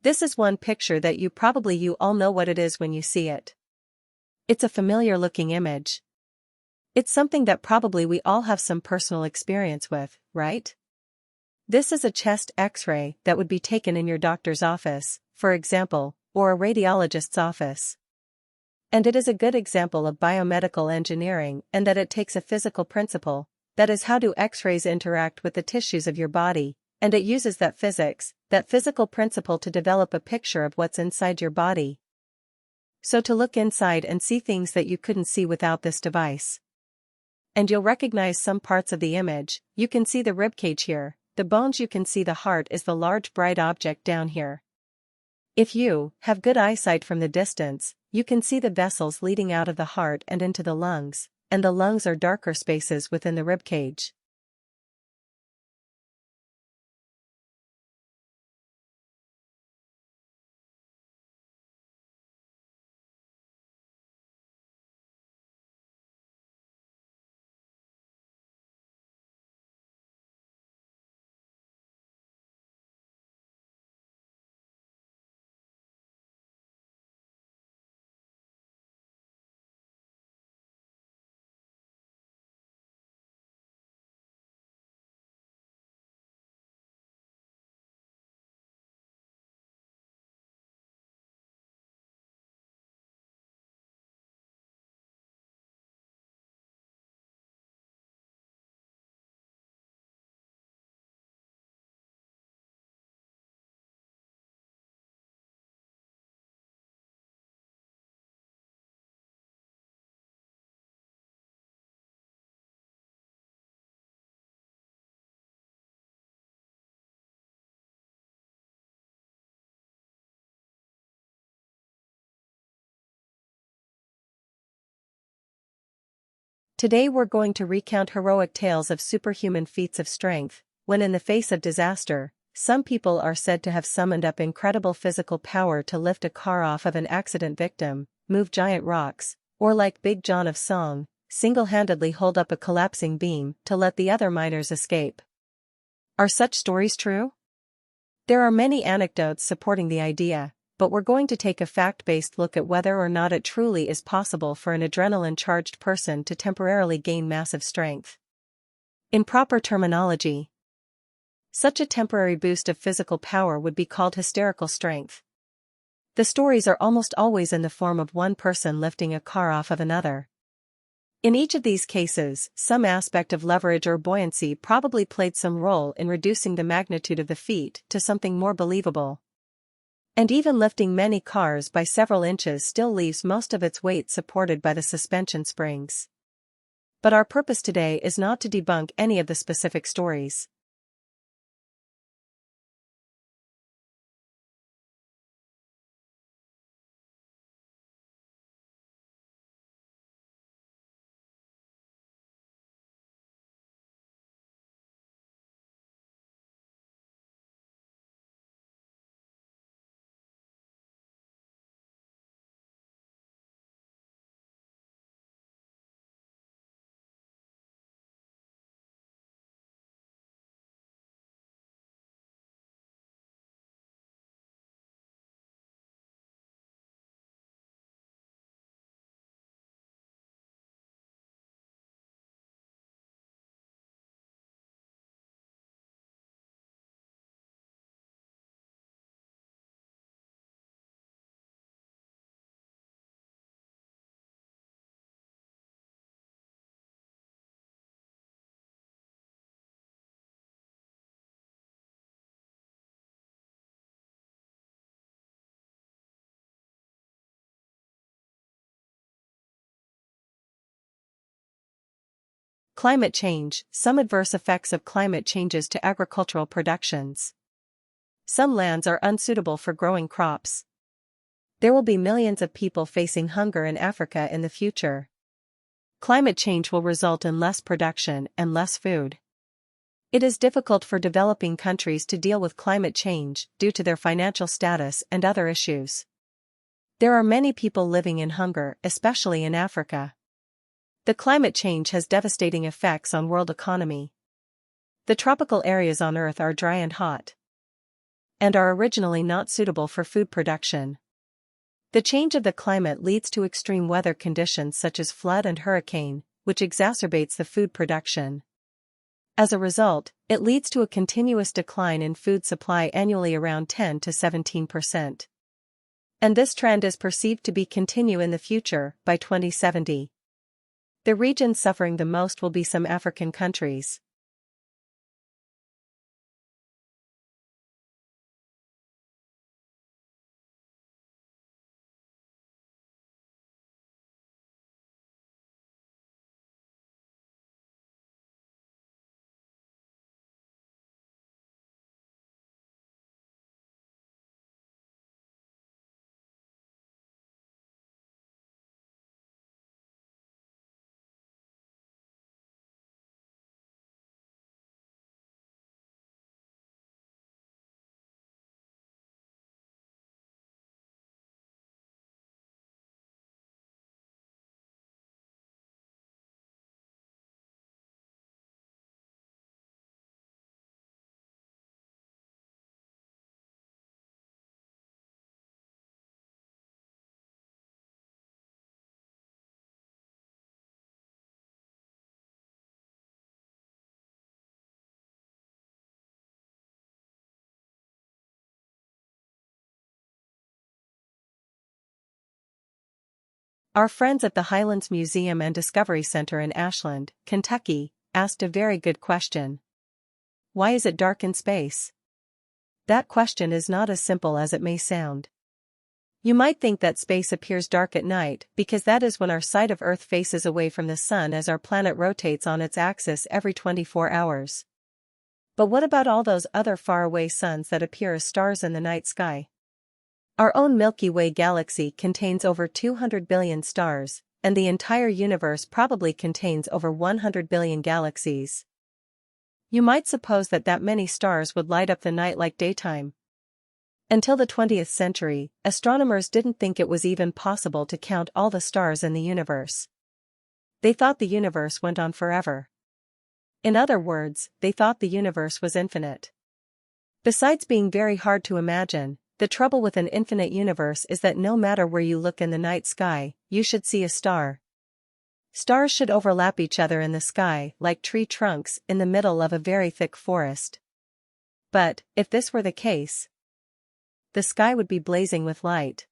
This is one picture that you all know what it is when you see it. It's a familiar looking image. It's something that probably we all have some personal experience with, right? This is a chest X-ray that would be taken in your doctor's office, for example, or a radiologist's office. And it is a good example of biomedical engineering and that it takes a physical principle, that is how do X-rays interact with the tissues of your body, and it uses that physical principle to develop a picture of what's inside your body. So to look inside and see things that you couldn't see without this device. And you'll recognize some parts of the image. You can see the ribcage here, the bones, you can see the heart is the large bright object down here. If you have good eyesight from the distance, you can see the vessels leading out of the heart and into the lungs, and the lungs are darker spaces within the ribcage. Today we're going to recount heroic tales of superhuman feats of strength, when in the face of disaster, some people are said to have summoned up incredible physical power to lift a car off of an accident victim, move giant rocks, or like Big John of Song, single-handedly hold up a collapsing beam to let the other miners escape. Are such stories true? There are many anecdotes supporting the idea, but we're going to take a fact-based look at whether or not it truly is possible for an adrenaline-charged person to temporarily gain massive strength. In proper terminology, such a temporary boost of physical power would be called hysterical strength. The stories are almost always in the form of one person lifting a car off of another. In each of these cases, some aspect of leverage or buoyancy probably played some role in reducing the magnitude of the feat to something more believable. And even lifting many cars by several inches still leaves most of its weight supported by the suspension springs. But our purpose today is not to debunk any of the specific stories. Climate change. Some adverse effects of climate changes to agricultural productions. Some lands are unsuitable for growing crops. There will be millions of people facing hunger in Africa in the future. Climate change will result in less production and less food. It is difficult for developing countries to deal with climate change due to their financial status and other issues. There are many people living in hunger, especially in Africa. The climate change has devastating effects on world economy. The tropical areas on Earth are dry and hot. and are originally not suitable for food production. The change of the climate leads to extreme weather conditions such as flood and hurricane, which exacerbates the food production. As a result, it leads to a continuous decline in food supply annually around 10 to 17%. And this trend is perceived to be continue in the future, by 2070. The regions suffering the most will be some African countries. Our friends at the Highlands Museum and Discovery Center in Ashland, Kentucky, asked a very good question. Why is it dark in space? That question is not as simple as it may sound. You might think that space appears dark at night because that is when our side of Earth faces away from the sun as our planet rotates on its axis every 24 hours. But what about all those other faraway suns that appear as stars in the night sky? Our own Milky Way galaxy contains over 200 billion stars, and the entire universe probably contains over 100 billion galaxies. You might suppose that many stars would light up the night like daytime. Until the 20th century, astronomers didn't think it was even possible to count all the stars in the universe. They thought the universe went on forever. In other words, they thought the universe was infinite. Besides being very hard to imagine, the trouble with an infinite universe is that no matter where you look in the night sky, you should see a star. Stars should overlap each other in the sky like tree trunks in the middle of a very thick forest. But, if this were the case, the sky would be blazing with light.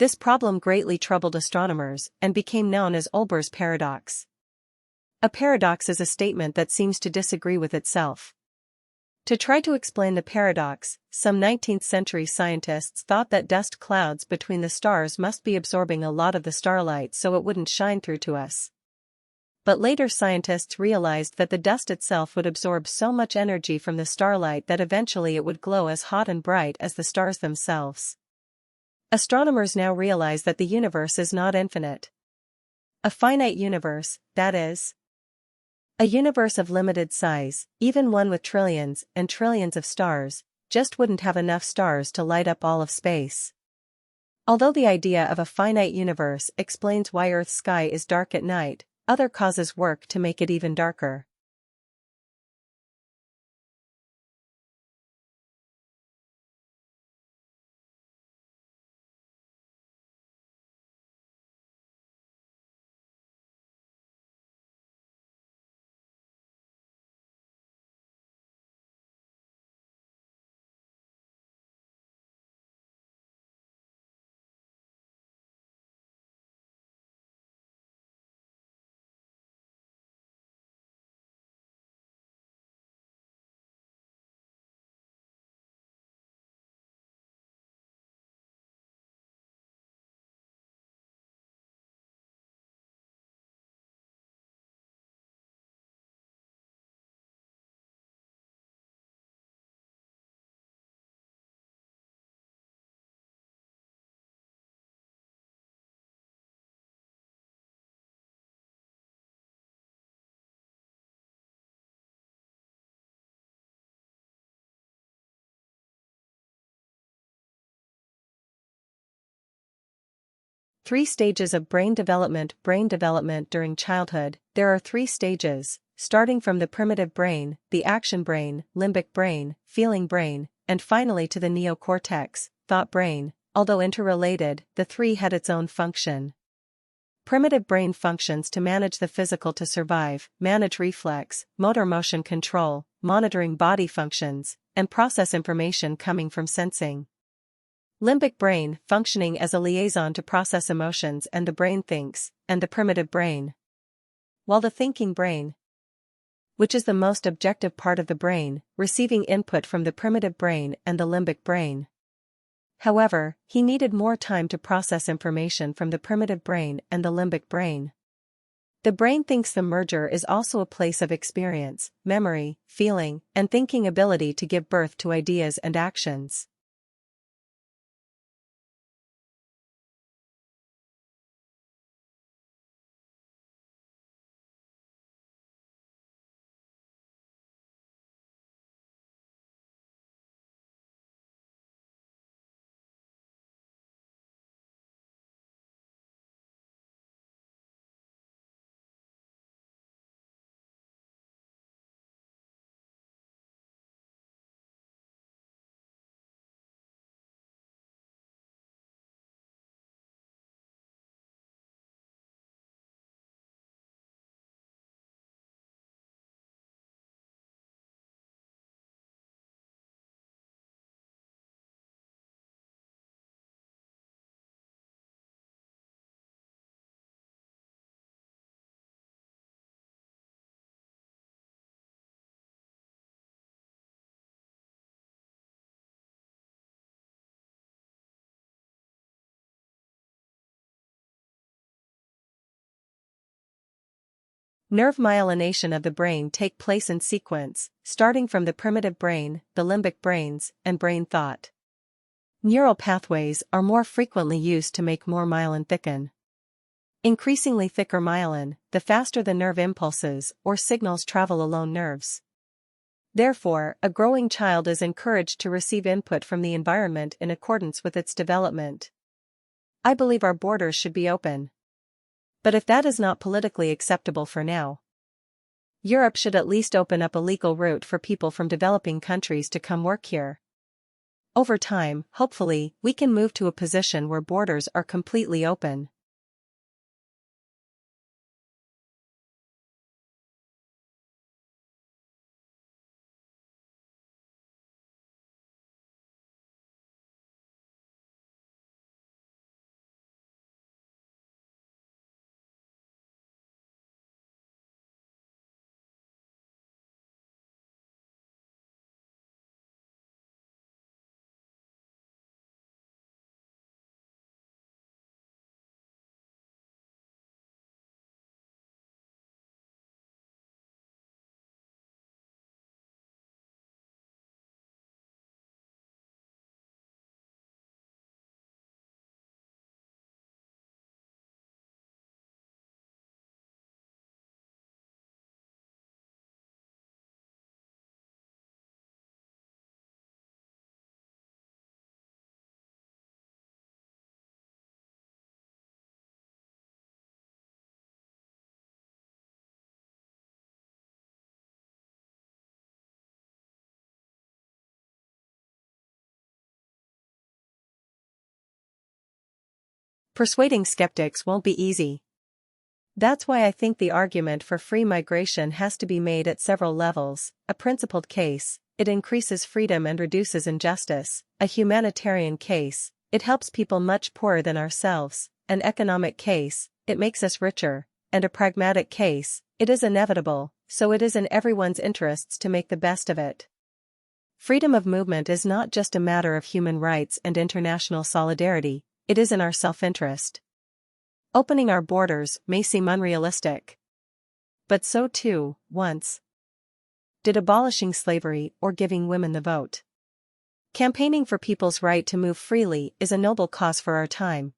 This problem greatly troubled astronomers and became known as Olbers' paradox. A paradox is a statement that seems to disagree with itself. To try to explain the paradox, some 19th-century scientists thought that dust clouds between the stars must be absorbing a lot of the starlight so it wouldn't shine through to us. But later scientists realized that the dust itself would absorb so much energy from the starlight that eventually it would glow as hot and bright as the stars themselves. Astronomers now realize that the universe is not infinite. A finite universe, that is. A universe of limited size, even one with trillions and trillions of stars, just wouldn't have enough stars to light up all of space. Although the idea of a finite universe explains why Earth's sky is dark at night, other causes work to make it even darker. 3 stages of brain development. Brain development during childhood. There are 3 stages, starting from the primitive brain, the action brain, limbic brain, feeling brain, and finally to the neocortex, thought brain. Although interrelated, the 3 had its own function. Primitive brain functions to manage the physical, to survive, manage reflex, motor motion control, monitoring body functions, and process information coming from sensing. Limbic brain, functioning as a liaison to process emotions, and the brain thinks, and the primitive brain. While the thinking brain, which is the most objective part of the brain, receiving input from the primitive brain and the limbic brain. However, he needed more time to process information from the primitive brain and the limbic brain. The brain thinks. The merger is also a place of experience, memory, feeling, and thinking ability to give birth to ideas and actions. Nerve myelination of the brain take place in sequence, starting from the primitive brain, the limbic brains, and brain thought. Neural pathways are more frequently used to make more myelin thicken. Increasingly thicker myelin, the faster the nerve impulses or signals travel along nerves. Therefore, a growing child is encouraged to receive input from the environment in accordance with its development. I believe our borders should be open. But if that is not politically acceptable for now, Europe should at least open up a legal route for people from developing countries to come work here. Over time, hopefully, we can move to a position where borders are completely open. Persuading skeptics won't be easy. That's why I think the argument for free migration has to be made at several levels: a principled case, it increases freedom and reduces injustice; a humanitarian case, it helps people much poorer than ourselves; an economic case, it makes us richer; and a pragmatic case, it is inevitable, so it is in everyone's interests to make the best of it. Freedom of movement is not just a matter of human rights and international solidarity, it is in our self-interest. Opening our borders may seem unrealistic. But so too, once, did abolishing slavery or giving women the vote. Campaigning for people's right to move freely is a noble cause for our time.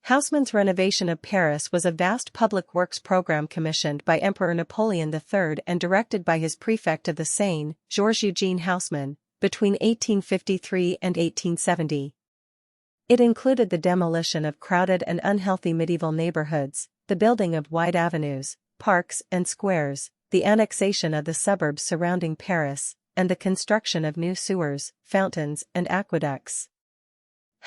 Haussmann's renovation of Paris was a vast public works program commissioned by Emperor Napoleon III and directed by his prefect of the Seine, Georges Eugene Haussmann, between 1853 and 1870. It included the demolition of crowded and unhealthy medieval neighborhoods, the building of wide avenues, parks and squares, the annexation of the suburbs surrounding Paris, and the construction of new sewers, fountains and aqueducts.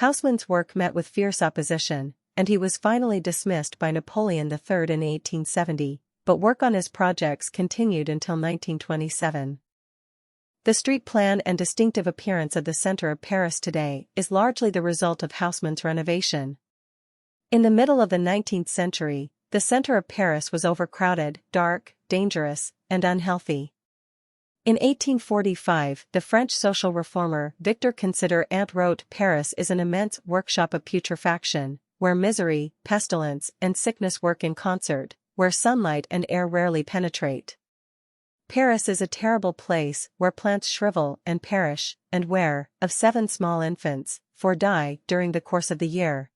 Haussmann's work met with fierce opposition, and he was finally dismissed by Napoleon III in 1870, but work on his projects continued until 1927. The street plan and distinctive appearance of the center of Paris today is largely the result of Haussmann's renovation. In the middle of the 19th century, the center of Paris was overcrowded, dark, dangerous, and unhealthy. In 1845, the French social reformer Victor Considerant wrote, "Paris is an immense workshop of putrefaction, where misery, pestilence, and sickness work in concert, where sunlight and air rarely penetrate. Paris is a terrible place, where plants shrivel and perish, and where, of 7 small infants, 4 die during the course of the year."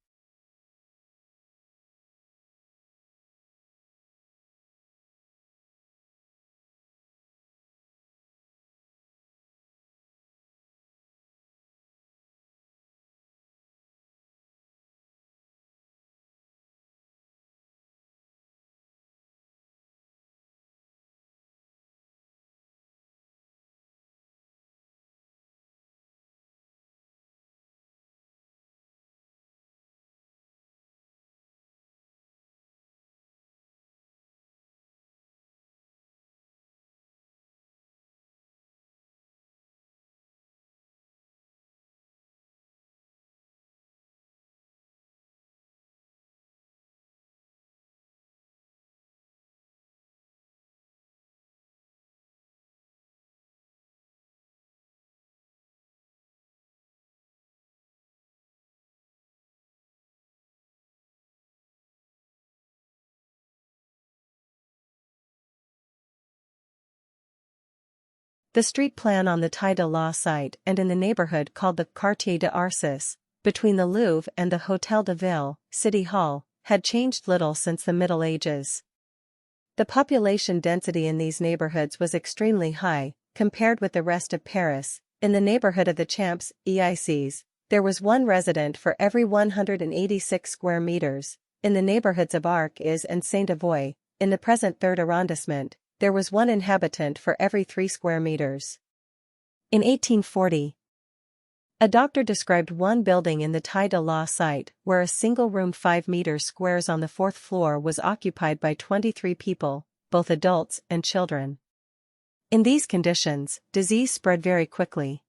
The street plan on the Tie de la site and in the neighborhood called the Quartier de Arcis, between the Louvre and the Hôtel de Ville, City Hall, had changed little since the Middle Ages. The population density in these neighborhoods was extremely high, compared with the rest of Paris. In the neighborhood of the Champs-Élysées, there was 1 resident for every 186 square meters. In the neighborhoods of Arques and Saint-Avoy, in the present 3rd arrondissement, there was 1 inhabitant for every 3 square meters. In 1840, a doctor described one building in the Tie de la site where a single room 5 meters squares on the 4th floor was occupied by 23 people, both adults and children. In these conditions, disease spread very quickly.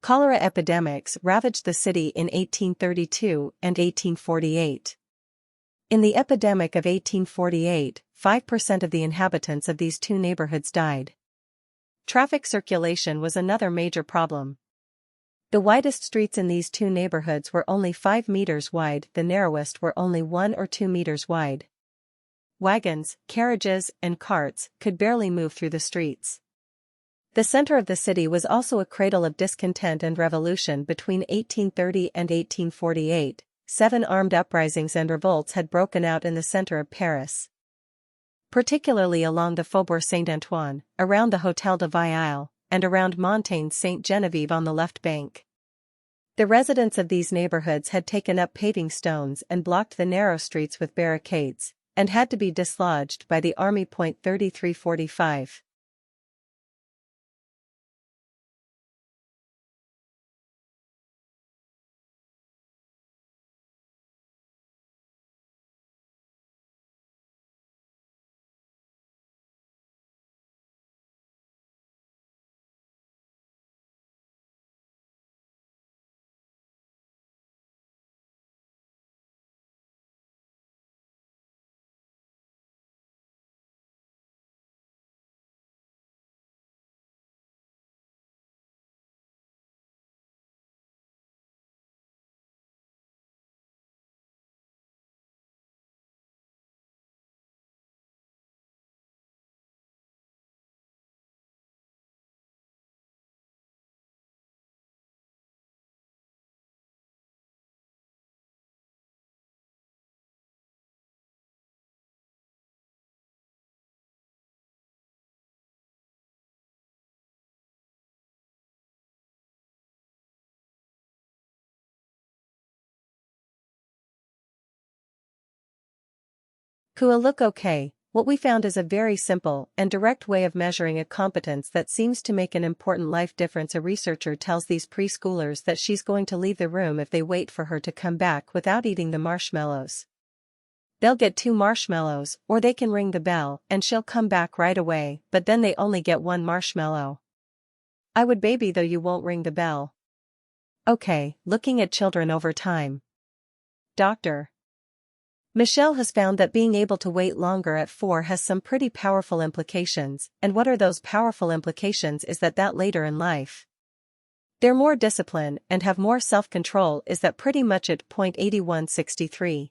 Cholera epidemics ravaged the city in 1832 and 1848. In the epidemic of 1848, 5% of the inhabitants of these 2 neighborhoods died. Traffic circulation was another major problem. The widest streets in these 2 neighborhoods were only 5 meters wide, the narrowest were only 1 or 2 meters wide. Wagons, carriages, and carts could barely move through the streets. The center of the city was also a cradle of discontent and revolution between 1830 and 1848. 7 armed uprisings and revolts had broken out in the center of Paris. particularly along the Faubourg Saint-Antoine, around the Hôtel de Ville, and around Montagne Sainte-Geneviève on the left bank. The residents of these neighborhoods had taken up paving stones and blocked the narrow streets with barricades, and had to be dislodged by the Army. 3345. Cool, look okay. What we found is a very simple and direct way of measuring a competence that seems to make an important life difference. A researcher tells these preschoolers that she's going to leave the room if they wait for her to come back without eating the marshmallows. They'll get 2 marshmallows, or they can ring the bell and she'll come back right away, but then they only get 1 marshmallow. I would, baby, though you won't ring the bell. Okay, looking at children over time. Dr. Michelle has found that being able to wait longer at 4 has some pretty powerful implications, and what are those powerful implications is that later in life, they're more disciplined and have more self-control. Is that pretty much it? 8163.